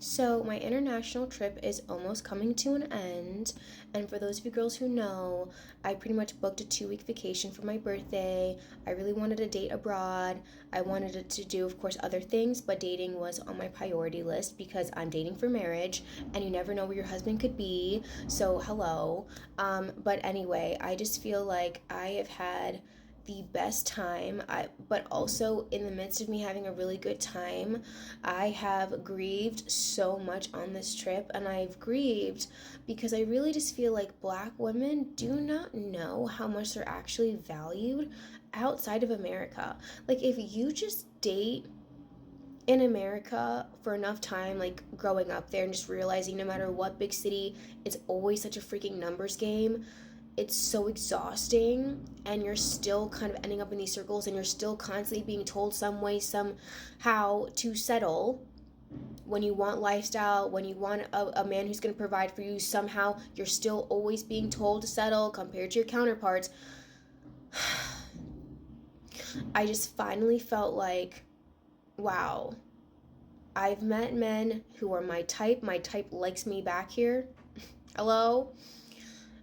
So, my international trip is almost coming to an end. And for those of you girls who know, I pretty much booked a 2 week vacation for my birthday. I really wanted to date abroad. I wanted to do, of course, other things, but dating was on my priority list because I'm dating for marriage and you never know where your husband could be. So, hello. But anyway, I just feel like I have had the best time. But also in the midst of me having a really good time, I have grieved so much on this trip, and I've grieved because I really just feel like black women do not know how much they're actually valued outside of America. Like, if you just date in America for enough time, like growing up there and just realizing no matter what big city, it's always such a freaking numbers game. It's so exhausting, and you're still kind of ending up in these circles, and you're still constantly being told some way, somehow to settle when you want lifestyle, when you want a man who's going to provide for you. Somehow you're still always being told to settle compared to your counterparts. I just finally felt like, wow, I've met men who are my type. My type likes me back here. Hello.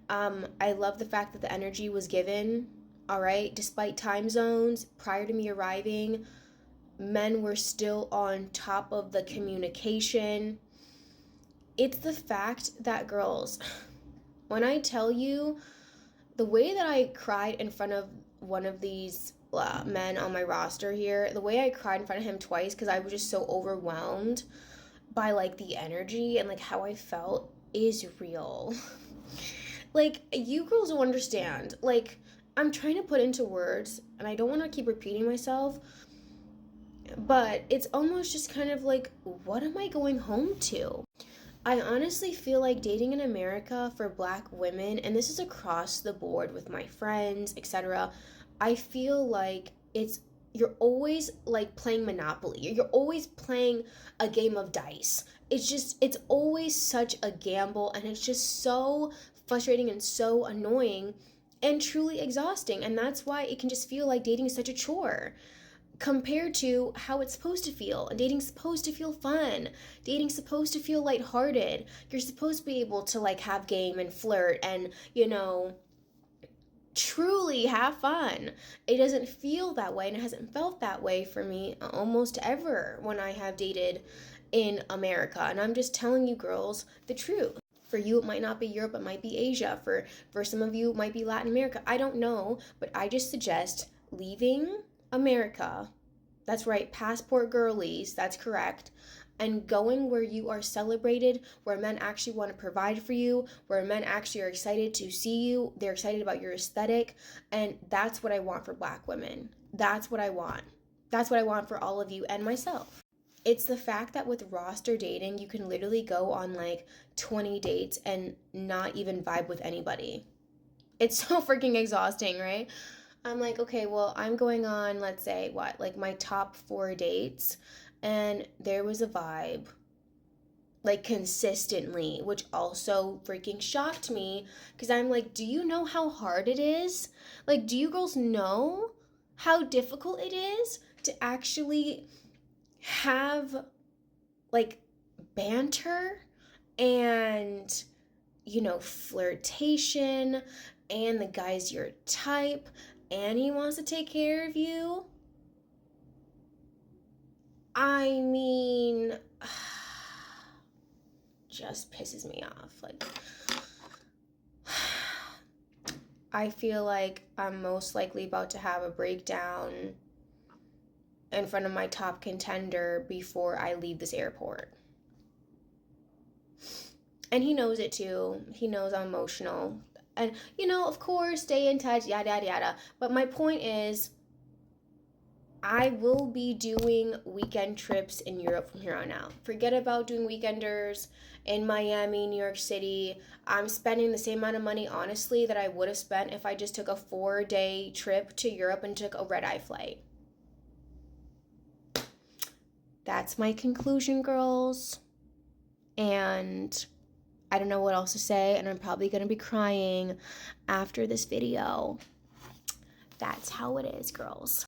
I love the fact that the energy was given. All right, despite time zones, prior to me arriving, men were still on top of the communication. It's the fact that, girls, when I tell you the way that I cried in front of one of these men on my roster here, the way I cried in front of him twice because I was just so overwhelmed by like the energy and like how I felt is real. Like, you girls will understand. Like, I'm trying to put into words, and I don't want to keep repeating myself, but it's almost just kind of like, what am I going home to? I honestly feel like dating in America for black women, and this is across the board with my friends, etc., I feel like you're always like playing Monopoly. You're always playing a game of dice. It's always such a gamble, and it's just so frustrating and so annoying and truly exhausting. And that's why it can just feel like dating is such a chore compared to how it's supposed to feel. And dating's supposed to feel fun. Dating's supposed to feel lighthearted. You're supposed to be able to like have game and flirt and, truly have fun. It doesn't feel that way, and it hasn't felt that way for me almost ever when I have dated in America. And I'm just telling you girls the truth. For you, it might not be Europe, it might be Asia. For some of you, it might be Latin America. I don't know, but I just suggest leaving America. That's right, passport girlies, that's correct. And going where you are celebrated, where men actually want to provide for you, where men actually are excited to see you, they're excited about your aesthetic, and that's what I want for black women. That's what I want. That's what I want for all of you and myself. It's the fact that with roster dating, you can literally go on like 20 dates and not even vibe with anybody. It's so freaking exhausting, right? I'm like, okay, well, I'm going on, let's say, what, like my top 4 dates, and there was a vibe, like consistently, which also freaking shocked me because I'm like, do you know how hard it is? Like, do you girls know how difficult it is to actually have like banter and flirtation, and the guy's your type and he wants to take care of you? I mean, just pisses me off. Like, I feel like I'm most likely about to have a breakdown in front of my top contender before I leave this airport. And he knows it too. He knows I'm emotional. And, of course, stay in touch, yada, yada, yada. But my point is, I will be doing weekend trips in Europe from here on out. Forget about doing weekenders in Miami, New York City. I'm spending the same amount of money, honestly, that I would have spent if I just took a 4-day trip to Europe and took a red-eye flight. That's my conclusion, girls. And I don't know what else to say, and I'm probably going to be crying after this video. That's how it is, girls.